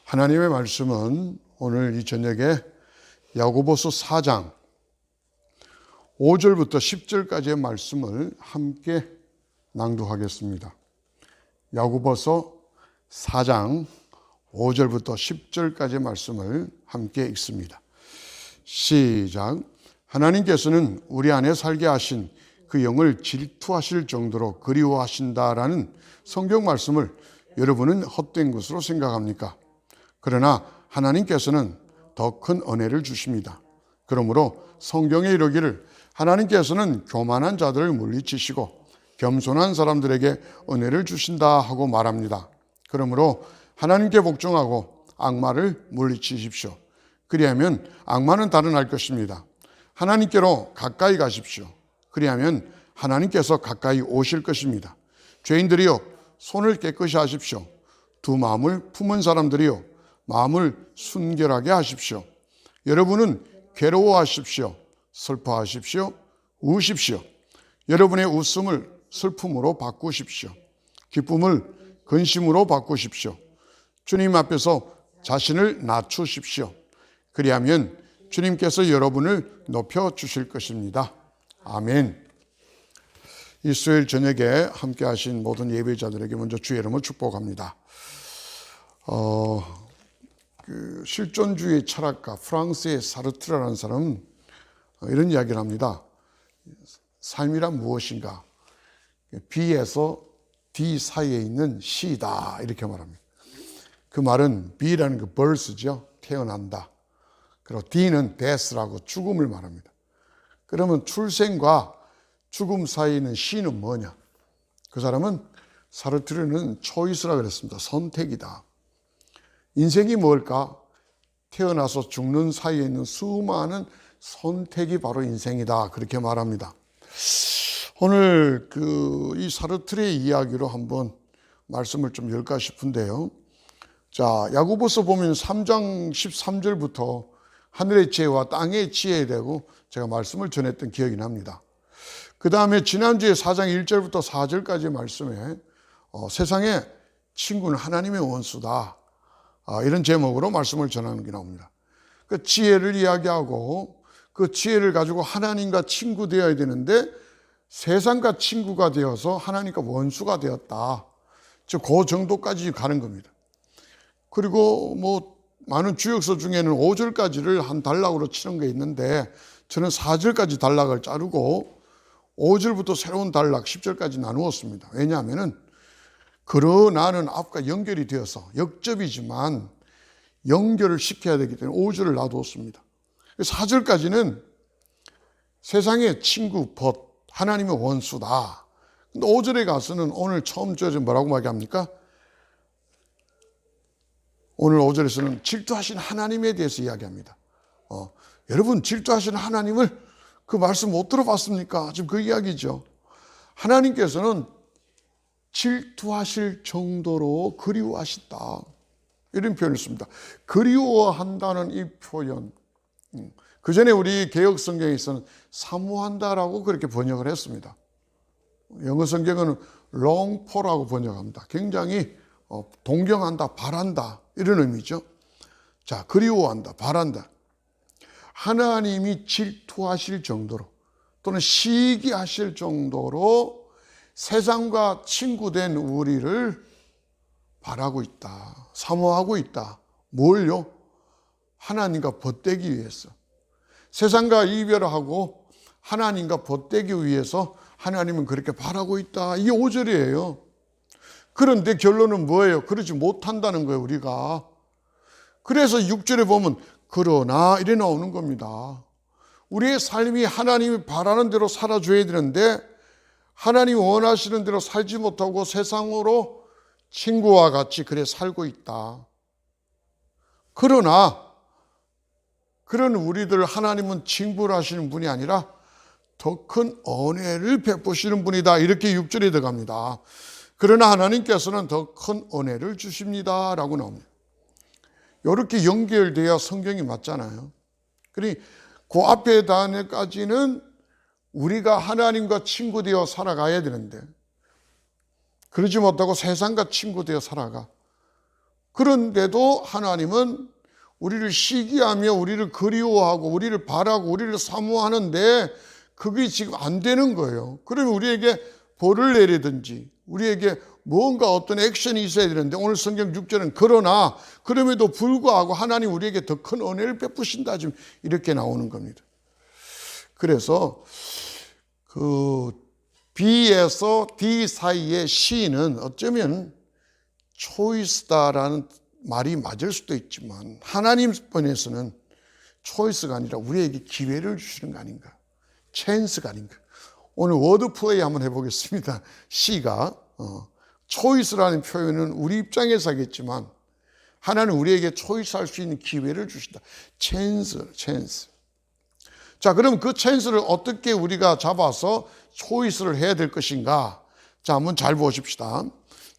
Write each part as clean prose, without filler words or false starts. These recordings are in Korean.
하나님의 말씀은 오늘 이 저녁에 야고보서 4장 5절부터 10절까지의 말씀을 함께 낭독하겠습니다. 야고보서 4장 5절부터 10절까지의 말씀을 함께 읽습니다. 시작. 하나님께서는 우리 안에 살게 하신 그 영을 질투하실 정도로 그리워하신다라는 성경 말씀을 여러분은 헛된 것으로 생각합니까? 그러나 하나님께서는 더 큰 은혜를 주십니다. 그러므로 성경에 이르기를 하나님께서는 교만한 자들을 물리치시고 겸손한 사람들에게 은혜를 주신다 하고 말합니다. 그러므로 하나님께 복종하고 악마를 물리치십시오. 그리하면 악마는 달아날 것입니다. 하나님께로 가까이 가십시오. 그리하면 하나님께서 가까이 오실 것입니다. 죄인들이여 손을 깨끗이 하십시오. 두 마음을 품은 사람들이여 마음을 순결하게 하십시오. 여러분은 괴로워하십시오. 슬퍼하십시오. 우십시오. 여러분의 웃음을 슬픔으로 바꾸십시오. 기쁨을 근심으로 바꾸십시오. 주님 앞에서 자신을 낮추십시오. 그리하면 주님께서 여러분을 높여주실 것입니다. 아멘. 이 수요일 저녁에 함께 하신 모든 예배자들에게 먼저 주의 이름을 축복합니다. 실존주의 철학가 프랑스의 사르트르라는 사람은 이런 이야기를 합니다. 삶이란 무엇인가? B에서 D 사이에 있는 C다 이렇게 말합니다. 그 말은 B라는 그 birth죠. 태어난다. 그리고 D는 death라고 죽음을 말합니다. 그러면 출생과 죽음 사이에 있는 C는 뭐냐? 그 사람은 사르트르는 초이스라 그랬습니다. 선택이다. 인생이 뭘까? 태어나서 죽는 사이에 있는 수많은 선택이 바로 인생이다. 그렇게 말합니다. 오늘 이 사르트르의 이야기로 한번 말씀을 좀 열까 싶은데요. 자, 야고보서 보면 3장 13절부터 하늘의 지혜와 땅의 지혜에 대고 제가 말씀을 전했던 기억이 납니다. 그 다음에 지난주에 4장 1절부터 4절까지 말씀에 세상의 친구는 하나님의 원수다. 이런 제목으로 말씀을 전하는 게 나옵니다. 그 지혜를 이야기하고 그 지혜를 가지고 하나님과 친구 되어야 되는데 세상과 친구가 되어서 하나님과 원수가 되었다. 즉, 그 정도까지 가는 겁니다. 그리고 많은 주역서 중에는 5절까지를 한 단락으로 치는 게 있는데 저는 4절까지 단락을 자르고 5절부터 새로운 단락 10절까지 나누었습니다. 왜냐하면 그러나는 앞과 연결이 되어서 역접이지만 연결을 시켜야 되기 때문에 5절을 놔두었습니다. 4절까지는 세상의 친구 벗 하나님의 원수다. 근데 5절에 가서는 오늘 처음 주어진 뭐라고 말합니까? 오늘 5절에서는 질투하신 하나님에 대해서 이야기합니다. 여러분 질투하시는 하나님을 그 말씀 못 들어봤습니까? 지금 그 이야기죠. 하나님께서는 질투하실 정도로 그리워하신다. 이런 표현을 씁니다. 그리워한다는 이 표현. 그 전에 우리 개역 성경에서는 사모한다라고 그렇게 번역을 했습니다. 영어 성경은 long for라고 번역합니다. 굉장히 동경한다, 바란다 이런 의미죠. 자, 그리워한다, 바란다. 하나님이 질투하실 정도로 또는 시기하실 정도로 세상과 친구된 우리를 바라고 있다. 사모하고 있다. 뭘요? 하나님과 벗되기 위해서. 세상과 이별하고 하나님과 벗되기 위해서 하나님은 그렇게 바라고 있다. 이게 5절이에요. 그런데 결론은 뭐예요? 그러지 못한다는 거예요, 우리가. 그래서 6절에 보면 그러나 이래 나오는 겁니다. 우리의 삶이 하나님이 바라는 대로 살아줘야 되는데 하나님이 원하시는 대로 살지 못하고 세상으로 친구와 같이 그래 살고 있다. 그러나 그런 우리들 하나님은 징벌 하시는 분이 아니라 더 큰 은혜를 베푸시는 분이다. 이렇게 6절에 들어갑니다. 그러나 하나님께서는 더 큰 은혜를 주십니다. 라고 나옵니다. 이렇게 연결되어야 성경이 맞잖아요. 그러니 그 앞에 단에까지는 우리가 하나님과 친구 되어 살아가야 되는데 그러지 못하고 세상과 친구 되어 살아가. 그런데도 하나님은 우리를 시기하며 우리를 그리워하고 우리를 바라고 우리를 사모하는데 그게 지금 안 되는 거예요. 그러면 우리에게 벌을 내리든지 우리에게 뭔가 어떤 액션이 있어야 되는데 오늘 성경 6절은 그러나 그럼에도 불구하고 하나님 우리에게 더 큰 은혜를 베푸신다 지금 이렇게 나오는 겁니다. 그래서 그 B에서 D 사이의 C는 어쩌면 초이스다라는 말이 맞을 수도 있지만 하나님 편에서는 초이스가 아니라 우리에게 기회를 주시는 거 아닌가, 찬스가 아닌가. 오늘 워드 플레이 한번 해보겠습니다. C가 초이스라는 표현은 우리 입장에서 하겠지만 하나는 우리에게 초이스할 수 있는 기회를 주신다. 찬스. 자, 그럼 그 찬스를 어떻게 우리가 잡아서 초이스를 해야 될 것인가? 자, 한번 잘 보십시다.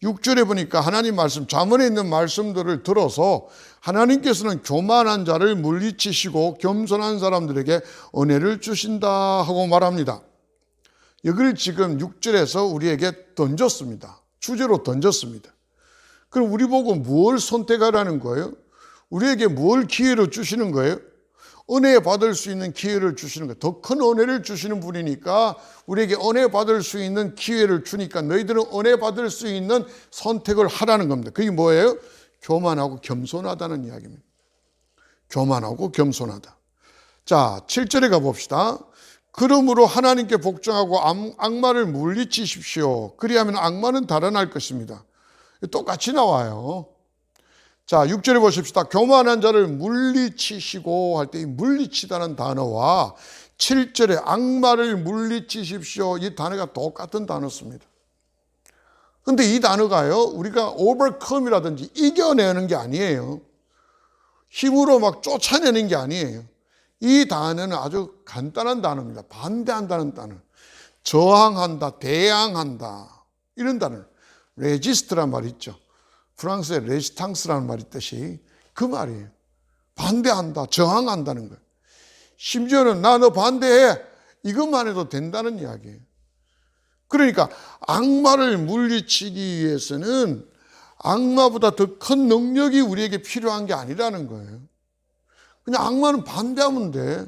6절에 보니까 하나님 말씀, 잠언에 있는 말씀들을 들어서 하나님께서는 교만한 자를 물리치시고 겸손한 사람들에게 은혜를 주신다 하고 말합니다. 여기를 지금 6절에서 우리에게 던졌습니다. 주제로 던졌습니다. 그럼 우리 보고 무엇을 선택하라는 거예요? 우리에게 무엇을 기회로 주시는 거예요? 은혜 받을 수 있는 기회를 주시는 거예요. 더 큰 은혜를 주시는 분이니까 우리에게 은혜 받을 수 있는 기회를 주니까 너희들은 은혜 받을 수 있는 선택을 하라는 겁니다. 그게 뭐예요? 교만하고 겸손하다는 이야기입니다. 교만하고 겸손하다. 자, 7절에 가봅시다. 그러므로 하나님께 복종하고 악마를 물리치십시오. 그리하면 악마는 달아날 것입니다. 똑같이 나와요. 자, 6절에 보십시다. 교만한 자를 물리치시고 할 때 이 물리치다는 단어와 7절에 악마를 물리치십시오. 이 단어가 똑같은 단어입니다. 근데 이 단어가요, 우리가 overcome이라든지 이겨내는 게 아니에요. 힘으로 막 쫓아내는 게 아니에요. 이 단어는 아주 간단한 단어입니다. 반대한다는 단어. 저항한다, 대항한다. 이런 단어. 레지스트란 말이 있죠. 프랑스의 레지탕스라는 말이 있듯이 그 말이에요. 반대한다, 저항한다는 거예요. 심지어는 나 너 반대해. 이것만 해도 된다는 이야기예요. 그러니까 악마를 물리치기 위해서는 악마보다 더 큰 능력이 우리에게 필요한 게 아니라는 거예요. 그냥 악마는 반대하면 돼.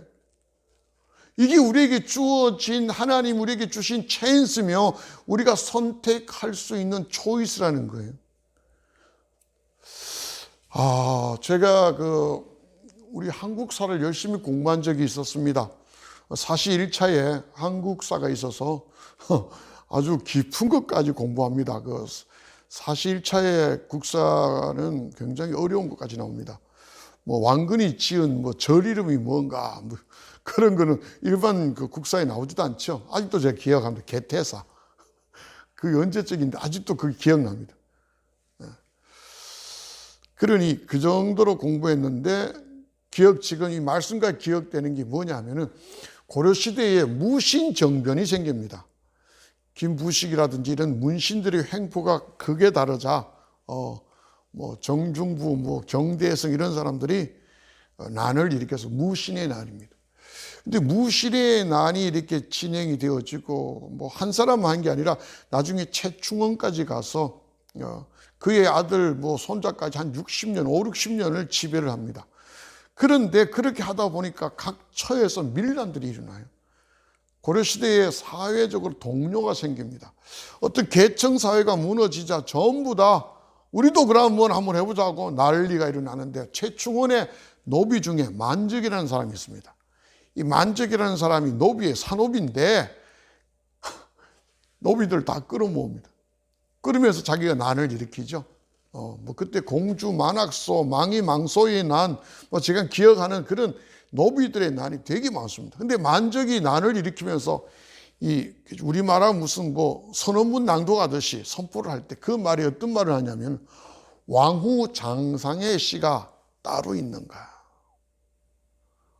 이게 우리에게 주어진 하나님 우리에게 주신 찬스며 우리가 선택할 수 있는 초이스라는 거예요. 제가 우리 한국사를 열심히 공부한 적이 있었습니다. 41차에 한국사가 있어서 아주 깊은 것까지 공부합니다. 41차의 국사는 굉장히 어려운 것까지 나옵니다. 왕건이 지은 절 이름이 뭔가 그런 거는 일반 국사에 나오지도 않죠. 아직도 제가 기억합니다. 개태사. 그게 언제적인데 아직도 그게 기억납니다. 그러니 그 정도로 공부했는데 지금 이 말씀과 기억되는 게 뭐냐면은 고려시대에 무신정변이 생깁니다. 김부식이라든지 이런 문신들의 횡포가 극에 다르자 정중부, 경대성 이런 사람들이 난을 일으켜서 무신의 난입니다. 근데 무신의 난이 이렇게 진행이 되어지고 한 사람 한 게 아니라 나중에 최충원까지 가서 그의 아들 손자까지 한 60년, 5, 60년을 지배를 합니다. 그런데 그렇게 하다 보니까 각 처에서 밀란들이 일어나요. 고려시대에 사회적으로 동료가 생깁니다. 어떤 계층사회가 무너지자 전부 다 우리도 그럼 한번 해보자고 난리가 일어나는데 최충원의 노비 중에 만적이라는 사람이 있습니다. 이 만적이라는 사람이 노비의 사노비인데 노비들 다 끌어모읍니다. 그러면서 자기가 난을 일으키죠. 그때 공주 만학소, 망이 망소의 난, 제가 기억하는 그런 노비들의 난이 되게 많습니다. 근데 만적이 난을 일으키면서 우리말하 무슨 선언문 낭독하듯이 선포를 할 때 그 말이 어떤 말을 하냐면 왕후 장상의 씨가 따로 있는가.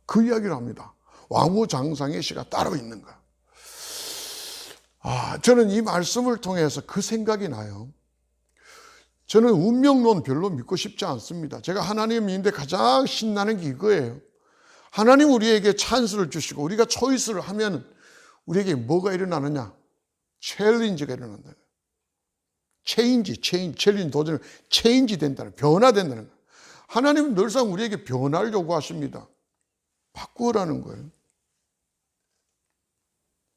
그 이야기를 합니다. 왕후 장상의 씨가 따로 있는가. 저는 이 말씀을 통해서 그 생각이 나요. 저는 운명론 별로 믿고 싶지 않습니다. 제가 하나님 믿는데 가장 신나는 게 이거예요. 하나님 우리에게 찬스를 주시고 우리가 초이스를 하면 우리에게 뭐가 일어나느냐? 챌린지가 일어난다. 챌린지 도전을 체인지 된다는, 변화된다는 거예요. 하나님은 늘상 우리에게 변화를 요구하십니다. 바꾸라는 거예요.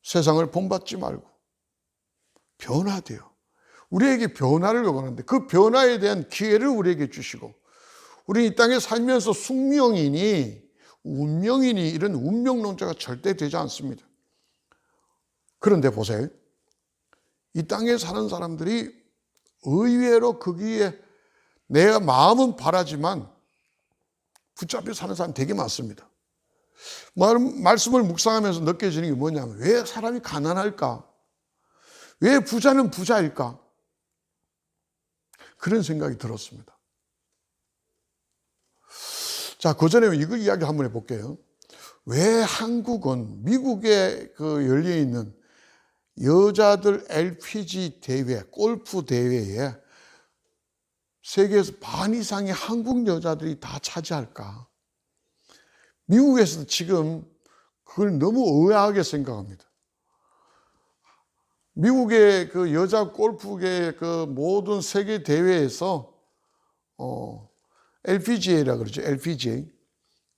세상을 본받지 말고 변화돼요. 우리에게 변화를 요구하는데 그 변화에 대한 기회를 우리에게 주시고, 우리 이 땅에 살면서 숙명이니 운명이니 이런 운명론자가 절대 되지 않습니다. 그런데 보세요. 이 땅에 사는 사람들이 의외로 거기에 내가 마음은 바라지만 붙잡혀 사는 사람 되게 많습니다. 말씀을 묵상하면서 느껴지는 게 뭐냐면, 왜 사람이 가난할까? 왜 부자는 부자일까? 그런 생각이 들었습니다. 자, 그 전에 이거 이야기 한번 해볼게요. 왜 한국은 미국에 열려있는 여자들 LPG 대회, 골프 대회에 세계에서 반 이상의 한국 여자들이 다 차지할까? 미국에서도 지금 그걸 너무 의아하게 생각합니다. 미국의 그 여자 골프계 그 모든 세계 대회에서 LPGA라 그러죠. LPGA.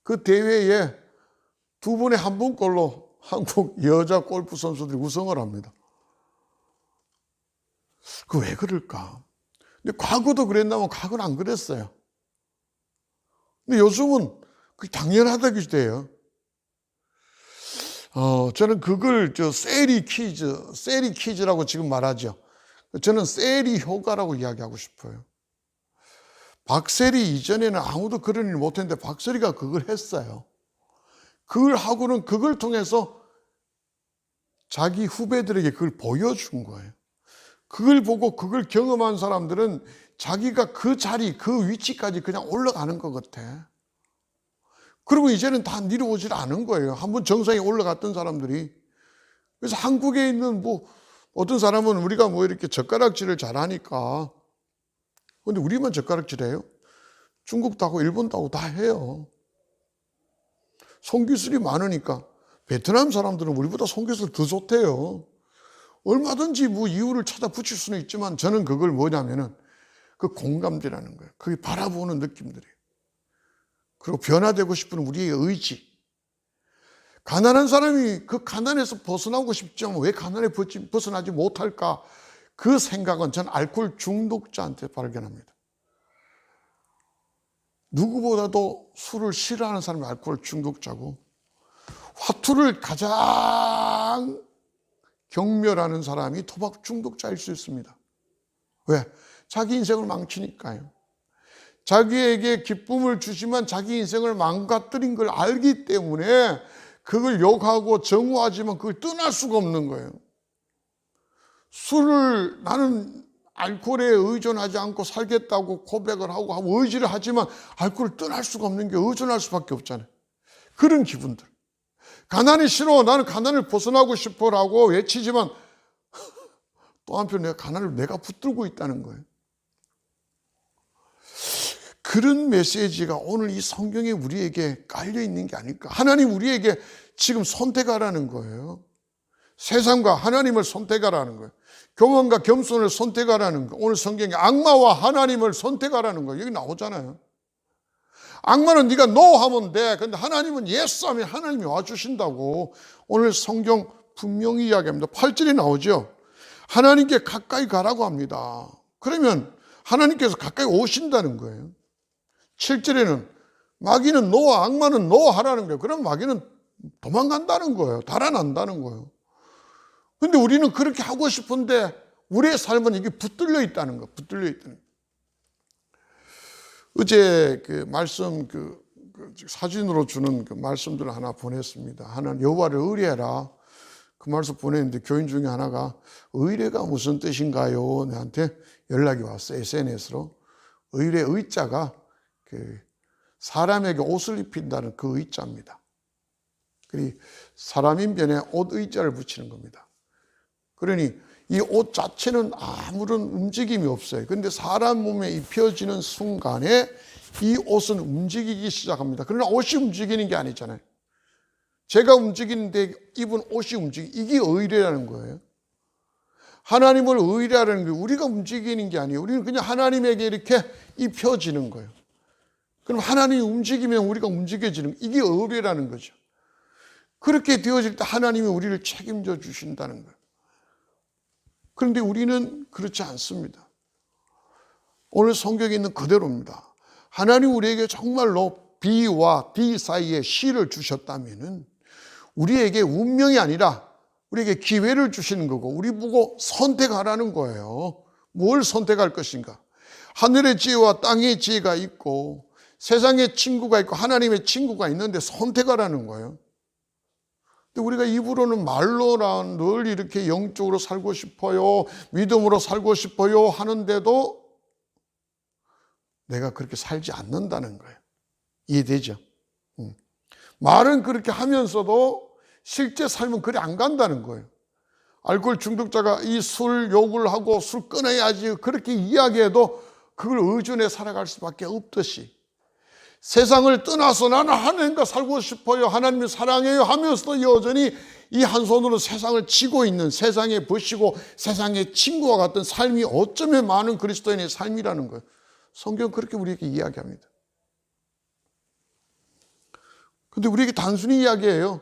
그 대회에 2분에 1분꼴로 한국 여자 골프 선수들이 우승을 합니다. 그 왜 그럴까? 근데 과거도 그랬나면 과거는 안 그랬어요. 근데 요즘은 그게 당연하다고 돼요. 저는 그걸 세리 퀴즈라고 지금 말하죠. 저는 세리 효과라고 이야기하고 싶어요. 박세리 이전에는 아무도 그런 일 못했는데 박세리가 그걸 했어요. 그걸 하고는 그걸 통해서 자기 후배들에게 그걸 보여준 거예요. 그걸 보고 그걸 경험한 사람들은 자기가 그 자리, 그 위치까지 그냥 올라가는 것 같아. 그리고 이제는 다 내려오질 않은 거예요. 한번 정상에 올라갔던 사람들이. 그래서 한국에 있는 어떤 사람은 우리가 이렇게 젓가락질을 잘하니까. 근데 우리만 젓가락질해요? 중국도 하고 일본도 하고 다 해요. 손기술이 많으니까. 베트남 사람들은 우리보다 손기술 더 좋대요. 얼마든지 이유를 찾아 붙일 수는 있지만 저는 그걸 뭐냐면은 그 공감대라는 거예요. 그게 바라보는 느낌들이에요. 그리고 변화되고 싶은 우리의 의지. 가난한 사람이 그 가난에서 벗어나고 싶지만 왜 가난에 벗어나지 못할까? 그 생각은 전 알코올 중독자한테 발견합니다. 누구보다도 술을 싫어하는 사람이 알코올 중독자고, 화투를 가장 경멸하는 사람이 도박 중독자일 수 있습니다. 왜? 자기 인생을 망치니까요. 자기에게 기쁨을 주지만 자기 인생을 망가뜨린 걸 알기 때문에 그걸 욕하고 정오하지만 그걸 떠날 수가 없는 거예요. 술을 나는 알코올에 의존하지 않고 살겠다고 고백을 하고 의지를 하지만 알코올을 떠날 수가 없는 게 의존할 수밖에 없잖아요. 그런 기분들. 가난이 싫어, 나는 가난을 벗어나고 싶어라고 외치지만 또 한편 가난을 내가 붙들고 있다는 거예요. 그런 메시지가 오늘 이 성경에 우리에게 깔려 있는 게 아닐까. 하나님 우리에게 지금 선택하라는 거예요. 세상과 하나님을 선택하라는 거예요. 교만과 겸손을 선택하라는 거예요. 오늘 성경에 악마와 하나님을 선택하라는 거예요. 여기 나오잖아요. 악마는 네가 no 하면 돼. 근데 하나님은 yes 하면 하나님이 와주신다고 오늘 성경 분명히 이야기합니다. 8절에 나오죠. 하나님께 가까이 가라고 합니다. 그러면 하나님께서 가까이 오신다는 거예요. 7절에는 마귀는 no, 악마는 no 하라는 거예요. 그럼 마귀는 도망간다는 거예요. 달아난다는 거예요. 근데 우리는 그렇게 하고 싶은데 우리의 삶은 이게 붙들려 있다는 거예요. 붙들려 있다는 거예요. 어제 그 말씀 사진으로 주는 그 말씀들을 하나 보냈습니다. 하나는 여호와를 의뢰해라. 그 말씀 보냈는데 교인 중에 하나가 의뢰가 무슨 뜻인가요? 나한테 연락이 왔어요. SNS로. 의뢰 의자가 그 사람에게 옷을 입힌다는 그 의자입니다. 그리고 사람인 변에 옷 의자를 붙이는 겁니다. 그러니 이 옷 자체는 아무런 움직임이 없어요. 그런데 사람 몸에 입혀지는 순간에 이 옷은 움직이기 시작합니다. 그러나 옷이 움직이는 게 아니잖아요. 제가 움직이는데 입은 옷이 이게 의뢰라는 거예요. 하나님을 의뢰하는 게 우리가 움직이는 게 아니에요. 우리는 그냥 하나님에게 이렇게 입혀지는 거예요. 그럼 하나님이 움직이면 우리가 움직여지는 거예요. 이게 의뢰라는 거죠. 그렇게 되어질 때 하나님이 우리를 책임져 주신다는 거예요. 그런데 우리는 그렇지 않습니다. 오늘 성경에 있는 그대로입니다. 하나님 우리에게 정말로 B와 D 사이에 C를 주셨다면 우리에게 운명이 아니라 우리에게 기회를 주시는 거고 우리 보고 선택하라는 거예요. 뭘 선택할 것인가? 하늘의 지혜와 땅의 지혜가 있고 세상의 친구가 있고 하나님의 친구가 있는데 선택하라는 거예요. 근데 우리가 입으로는 말로란 늘 이렇게 영적으로 살고 싶어요, 믿음으로 살고 싶어요 하는데도 내가 그렇게 살지 않는다는 거예요. 이해되죠? 말은 그렇게 하면서도 실제 삶은 그리 안 간다는 거예요. 알코올 중독자가 이 술 욕을 하고 술 끊어야지 그렇게 이야기해도 그걸 의존해 살아갈 수밖에 없듯이 세상을 떠나서 나는 하나님과 살고 싶어요, 하나님을 사랑해요 하면서도 여전히 이 한 손으로 세상을 치고 있는 세상에 버시고 세상의 친구와 같은 삶이 어쩌면 많은 그리스도인의 삶이라는 거예요. 성경은 그렇게 우리에게 이야기합니다. 근데 우리에게 단순히 이야기해요.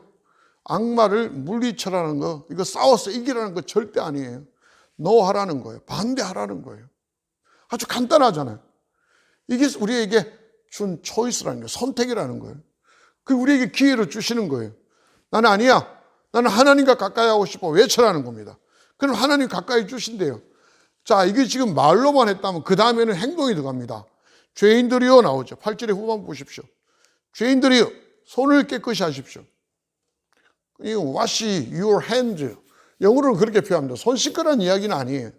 악마를 물리쳐라는 거, 이거 싸워서 이기라는 거 절대 아니에요. 노하라는 거예요. 반대하라는 거예요. 아주 간단하잖아요. 이게 우리에게 준 초이스라는 거예요. 선택이라는 거예요. 그 우리에게 기회를 주시는 거예요. 나는 아니야. 나는 하나님과 가까이 하고 싶어. 외쳐라는 겁니다. 그럼 하나님 가까이 주신대요. 자, 이게 지금 말로만 했다면 그 다음에는 행동이 들어갑니다. 죄인들이여 나오죠. 8절의 후반 보십시오. 죄인들이여 손을 깨끗이 하십시오. 이 wash your hands. 영어로는 그렇게 표현합니다. 손 씻으라는 이야기는 아니에요.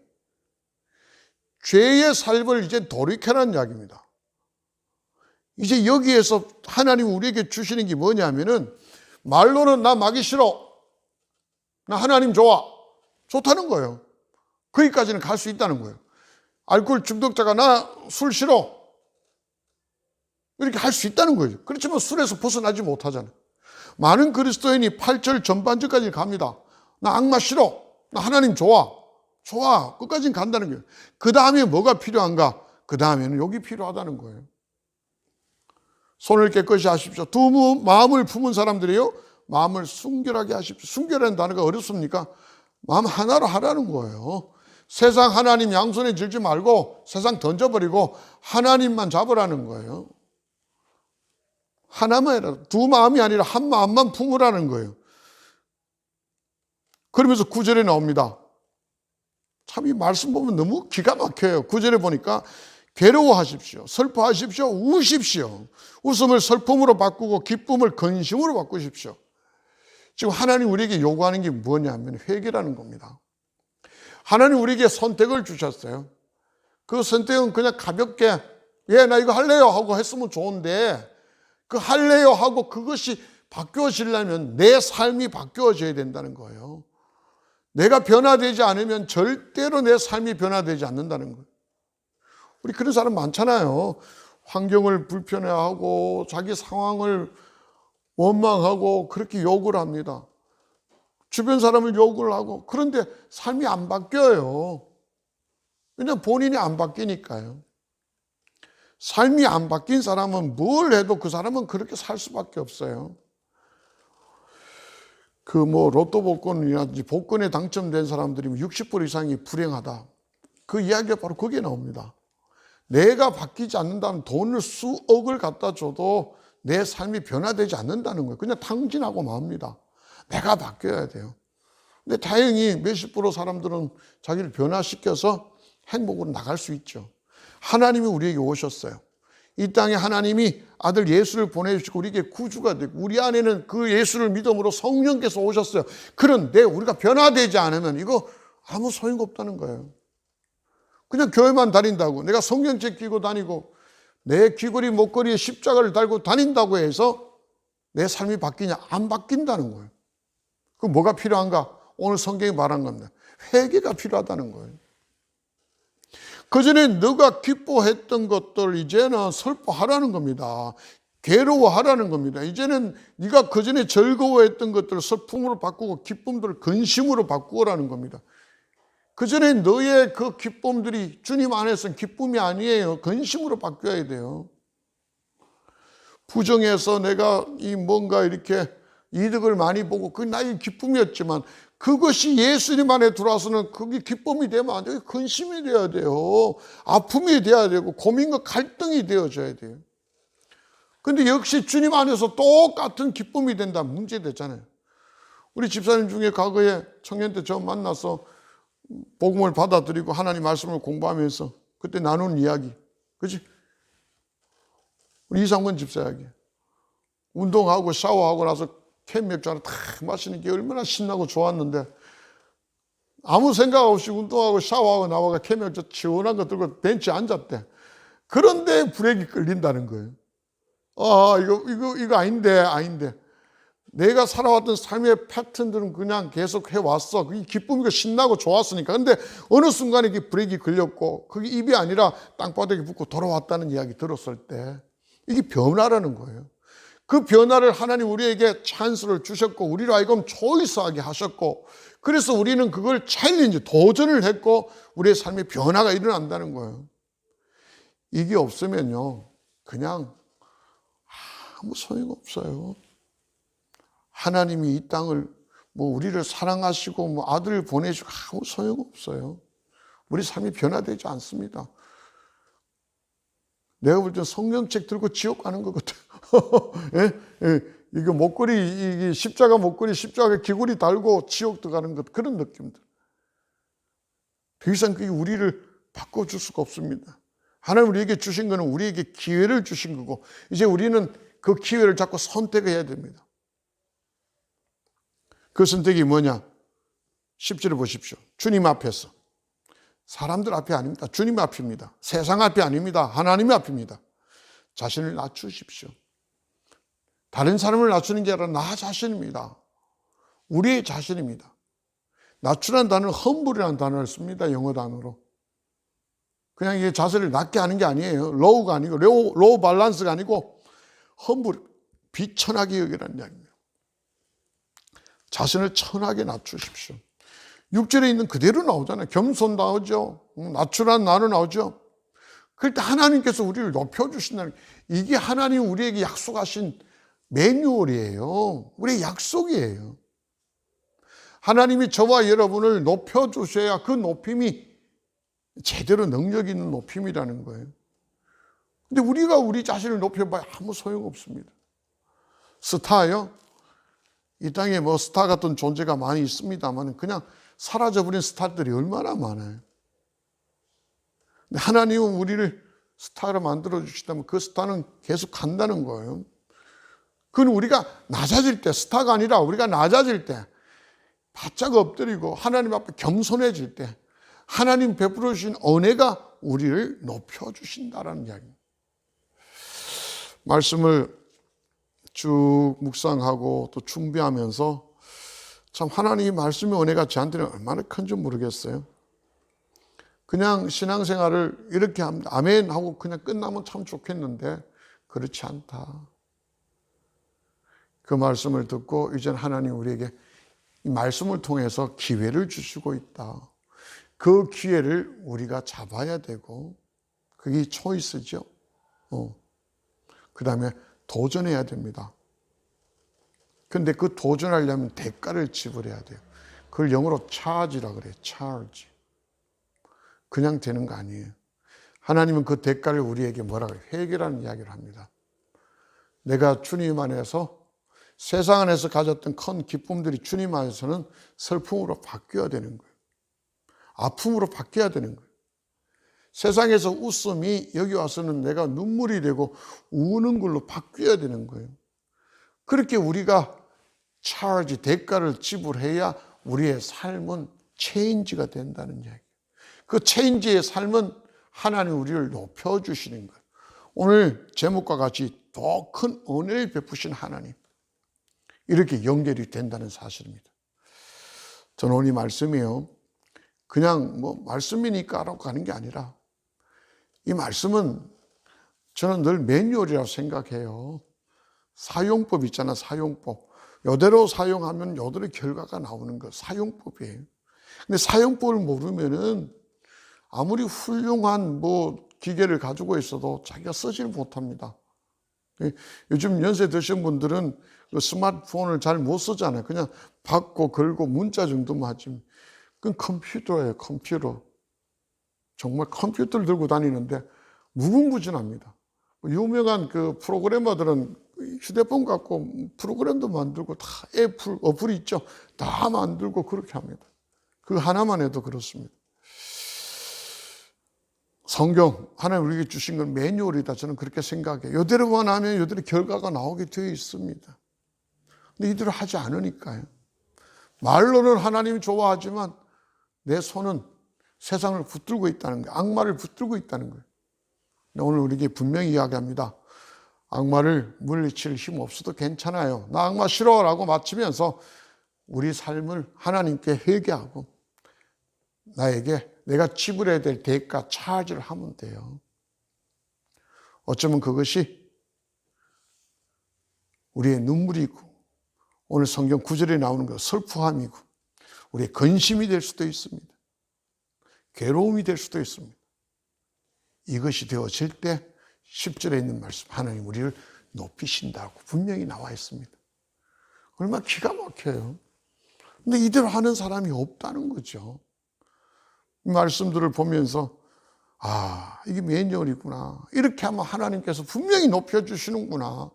죄의 삶을 이제 돌이켜라는 이야기입니다. 이제 여기에서 하나님 우리에게 주시는 게 뭐냐면은 말로는 나 마귀 싫어. 나 하나님 좋아. 좋다는 거예요. 거기까지는 갈 수 있다는 거예요. 알코올 중독자가 나 술 싫어. 이렇게 할 수 있다는 거예요. 그렇지만 술에서 벗어나지 못하잖아요. 많은 그리스도인이 8절 전반절까지 갑니다. 나 악마 싫어. 나 하나님 좋아. 좋아. 끝까지는 간다는 거예요. 그 다음에 뭐가 필요한가? 그 다음에는 욕이 필요하다는 거예요. 손을 깨끗이 하십시오. 두 마음을 품은 사람들이요. 마음을 순결하게 하십시오. 순결이라는 단어가 어렵습니까? 마음 하나로 하라는 거예요. 세상 하나님 양손에 들지 말고 세상 던져버리고 하나님만 잡으라는 거예요. 하나만 해라. 두 마음이 아니라 한 마음만 품으라는 거예요. 그러면서 9절에 나옵니다. 참 이 말씀 보면 너무 기가 막혀요. 9절에 보니까 괴로워하십시오. 슬퍼하십시오. 우십시오. 웃음을 슬픔으로 바꾸고 기쁨을 근심으로 바꾸십시오. 지금 하나님 우리에게 요구하는 게 뭐냐면 회개라는 겁니다. 하나님 우리에게 선택을 주셨어요. 그 선택은 그냥 가볍게 예, 나 이거 할래요 하고 했으면 좋은데 그 할래요 하고 그것이 바뀌어지려면 내 삶이 바뀌어져야 된다는 거예요. 내가 변화되지 않으면 절대로 내 삶이 변화되지 않는다는 거예요. 우리 그런 사람 많잖아요. 환경을 불편해하고 자기 상황을 원망하고 그렇게 욕을 합니다. 주변 사람을 욕을 하고 그런데 삶이 안 바뀌어요. 왜냐하면 본인이 안 바뀌니까요. 삶이 안 바뀐 사람은 뭘 해도 그 사람은 그렇게 살 수밖에 없어요. 로또 복권이라든지 복권에 당첨된 사람들이 60% 이상이 불행하다. 그 이야기가 바로 거기에 나옵니다. 내가 바뀌지 않는다면 돈을 수억을 갖다 줘도 내 삶이 변화되지 않는다는 거예요. 그냥 탕진하고 맙니다. 내가 바뀌어야 돼요. 근데 다행히 몇십 프로 사람들은 자기를 변화시켜서 행복으로 나갈 수 있죠. 하나님이 우리에게 오셨어요. 이 땅에 하나님이 아들 예수를 보내주시고 우리에게 구주가 되고 우리 안에는 그 예수를 믿음으로 성령께서 오셨어요. 그런데 우리가 변화되지 않으면 이거 아무 소용없다는 거예요. 그냥 교회만 다닌다고 내가 성경책 끼고 다니고 내 귀걸이 목걸이에 십자가를 달고 다닌다고 해서 내 삶이 바뀌냐? 안 바뀐다는 거예요. 그 뭐가 필요한가? 오늘 성경이 말한 겁니다. 회개가 필요하다는 거예요. 그전에 너가 기뻐했던 것들 이제는 슬퍼하라는 겁니다. 괴로워하라는 겁니다. 이제는 네가 그전에 즐거워했던 것들을 슬픔으로 바꾸고 기쁨들을 근심으로 바꾸라는 겁니다. 그전에 너의 그 기쁨들이 주님 안에서는 기쁨이 아니에요. 근심으로 바뀌어야 돼요. 부정해서 내가 이 뭔가 이렇게 이득을 많이 보고 그게 나의 기쁨이었지만 그것이 예수님 안에 들어와서는 그게 기쁨이 되면 안 돼요. 근심이 돼야 돼요. 아픔이 돼야 되고 고민과 갈등이 되어져야 돼요. 근데 역시 주님 안에서 똑같은 기쁨이 된다 문제되잖아요. 우리 집사님 중에 과거에 청년 때 저 만나서 복음을 받아들이고 하나님 말씀을 공부하면서 그때 나눈 이야기, 그치? 우리 이상권 집사 이야기. 운동하고 샤워하고 나서 캔 맥주 하나 탁 마시는 게 얼마나 신나고 좋았는데 아무 생각 없이 운동하고 샤워하고 나와가 캔 맥주 시원한 거 들고 벤치에 앉았대. 그런데 브레이크 끌린다는 거예요. 이거 아닌데. 내가 살아왔던 삶의 패턴들은 그냥 계속 해왔어. 그게 기쁨이고 신나고 좋았으니까. 근데 어느 순간에 이게 브레이크 걸렸고, 그게 입이 아니라 땅바닥에 붙고 돌아왔다는 이야기 들었을 때, 이게 변화라는 거예요. 그 변화를 하나님 우리에게 찬스를 주셨고, 우리로 하여금 초이스하게 하셨고, 그래서 우리는 그걸 챌린지, 도전을 했고, 우리의 삶에 변화가 일어난다는 거예요. 이게 없으면요, 그냥 아무 소용없어요. 하나님이 이 땅을 우리를 사랑하시고 아들을 보내시고 아무 소용없어요. 우리 삶이 변화되지 않습니다. 내가 볼 때 성경책 들고 지옥 가는 것 같아요. 예? 이거 목걸이, 십자가 목걸이, 십자가 귀걸이 달고 지옥 들어가는 것, 그런 느낌들. 더 이상 그게 우리를 바꿔줄 수가 없습니다. 하나님 우리에게 주신 거는 우리에게 기회를 주신 거고, 이제 우리는 그 기회를 잡고 선택해야 됩니다. 그 선택이 뭐냐? 10절을 보십시오. 주님 앞에서. 사람들 앞이 아닙니다. 주님 앞입니다. 세상 앞이 아닙니다. 하나님 앞입니다. 자신을 낮추십시오. 다른 사람을 낮추는 게 아니라 나 자신입니다. 우리의 자신입니다. 낮추라는 단어는 humble이라는 단어를 씁니다. 영어 단어로. 그냥 이게 자세를 낮게 하는 게 아니에요. low가 아니고, low balance가 아니고 humble, 비천하게 여기라는 이야기입니다. 자신을 천하게 낮추십시오. 6절에 있는 그대로 나오잖아요. 겸손 나오죠. 낮추란 나로 나오죠. 그럴 때 하나님께서 우리를 높여주신다는, 이게 하나님 우리에게 약속하신 매뉴얼이에요. 우리의 약속이에요. 하나님이 저와 여러분을 높여주셔야 그 높임이 제대로 능력 있는 높임이라는 거예요. 근데 우리가 우리 자신을 높여봐야 아무 소용없습니다. 스타요? 이 땅에 스타 같은 존재가 많이 있습니다만 그냥 사라져버린 스타들이 얼마나 많아요. 근데 하나님은 우리를 스타로 만들어주시다면 그 스타는 계속 간다는 거예요. 그건 우리가 낮아질 때, 스타가 아니라 우리가 낮아질 때, 바짝 엎드리고 하나님 앞에 겸손해질 때 하나님 베풀어 주신 은혜가 우리를 높여주신다라는 이야기입니다. 말씀을 쭉 묵상하고 또 충비하면서 참 하나님의 말씀의 은혜가 저한테는 얼마나 큰지 모르겠어요. 그냥 신앙생활을 이렇게 하면 아멘 하고 그냥 끝나면 참 좋겠는데 그렇지 않다. 그 말씀을 듣고 이제는 하나님 우리에게 이 말씀을 통해서 기회를 주시고 있다. 그 기회를 우리가 잡아야 되고 그게 초이스죠. 그 다음에 도전해야 됩니다. 근데 그 도전하려면 대가를 지불해야 돼요. 그걸 영어로 charge라 그래요. charge. 그냥 되는 거 아니에요. 하나님은 그 대가를 우리에게 뭐라고 해요? 회개라는 이야기를 합니다. 내가 주님 안에서 세상 안에서 가졌던 큰 기쁨들이 주님 안에서는 슬픔으로 바뀌어야 되는 거예요. 아픔으로 바뀌어야 되는 거예요. 세상에서 웃음이 여기 와서는 내가 눈물이 되고 우는 걸로 바뀌어야 되는 거예요. 그렇게 우리가 charge, 대가를 지불해야 우리의 삶은 체인지가 된다는 이야기예요. 그 체인지의 삶은 하나님 우리를 높여주시는 거예요. 오늘 제목과 같이 더 큰 은혜를 베푸신 하나님, 이렇게 연결이 된다는 사실입니다. 저는 오늘 이 말씀이요, 그냥 말씀이니까 라고 가는 게 아니라 이 말씀은 저는 늘 매뉴얼이라고 생각해요. 사용법 있잖아, 사용법. 이대로 사용하면 이대로 결과가 나오는 거, 사용법이에요. 근데 사용법을 모르면은 아무리 훌륭한 기계를 가지고 있어도 자기가 쓰지를 못합니다. 요즘 연세 드신 분들은 그 스마트폰을 잘 못 쓰잖아요. 그냥 받고 걸고 문자 정도만 하지. 그건 컴퓨터예요, 컴퓨터. 정말 컴퓨터를 들고 다니는데 무궁무진합니다. 유명한 그 프로그래머들은 휴대폰 갖고 프로그램도 만들고 다 어플이 있죠. 다 만들고 그렇게 합니다. 그 하나만 해도 그렇습니다. 성경, 하나님 우리에게 주신 건 매뉴얼이다. 저는 그렇게 생각해요. 이대로만 하면 이대로 결과가 나오게 되어 있습니다. 근데 이대로 하지 않으니까요. 말로는 하나님이 좋아하지만 내 손은 세상을 붙들고 있다는 거예요. 악마를 붙들고 있다는 거예요. 오늘 우리에게 분명히 이야기합니다. 악마를 물리칠 힘 없어도 괜찮아요. 나 악마 싫어라고 마치면서 우리 삶을 하나님께 회개하고 나에게 내가 지불해야 될 대가 차지를 하면 돼요. 어쩌면 그것이 우리의 눈물이고 오늘 성경 구절에 나오는 것 슬퍼함이고 우리의 근심이 될 수도 있습니다. 괴로움이 될 수도 있습니다. 이것이 되어질 때 10절에 있는 말씀 하나님 우리를 높이신다고 분명히 나와 있습니다. 얼마나 기가 막혀요. 근데 이대로 하는 사람이 없다는 거죠. 이 말씀들을 보면서 이게 매뉴얼이구나. 이렇게 하면 하나님께서 분명히 높여주시는구나.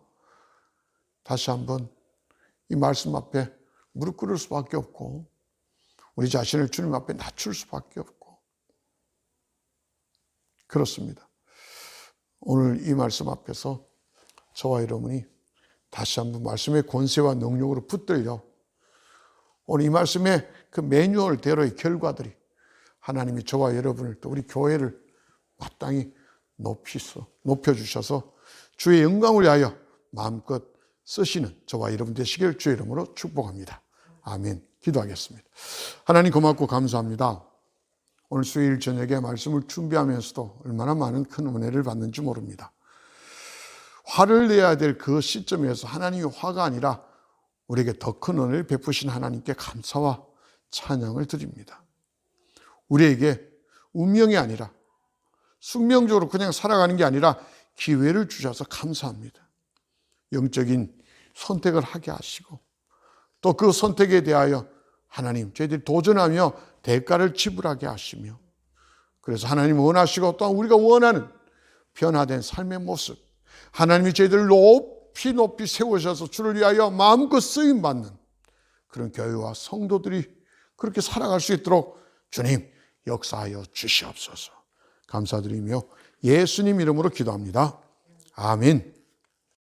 다시 한번 이 말씀 앞에 무릎 꿇을 수밖에 없고 우리 자신을 주님 앞에 낮출 수밖에 없고 그렇습니다. 오늘 이 말씀 앞에서 저와 여러분이 다시 한번 말씀의 권세와 능력으로 붙들려 오늘 이 말씀의 그 매뉴얼대로의 결과들이 하나님이 저와 여러분을 또 우리 교회를 마땅히 높여주셔서 주의 영광을 위하여 마음껏 쓰시는 저와 여러분 되시길 주의 이름으로 축복합니다. 아멘. 기도하겠습니다. 하나님 고맙고 감사합니다. 오늘 수요일 저녁에 말씀을 준비하면서도 얼마나 많은 큰 은혜를 받는지 모릅니다. 화를 내야 될 그 시점에서 하나님이 화가 아니라 우리에게 더 큰 은혜를 베푸신 하나님께 감사와 찬양을 드립니다. 우리에게 운명이 아니라 숙명적으로 그냥 살아가는 게 아니라 기회를 주셔서 감사합니다. 영적인 선택을 하게 하시고 또 그 선택에 대하여 하나님 저희들이 도전하며 대가를 지불하게 하시며 그래서 하나님 원하시고 또 우리가 원하는 변화된 삶의 모습 하나님이 저희들을 높이 세우셔서 주를 위하여 마음껏 쓰임받는 그런 교회와 성도들이 그렇게 살아갈 수 있도록 주님 역사하여 주시옵소서. 감사드리며 예수님 이름으로 기도합니다. 아멘.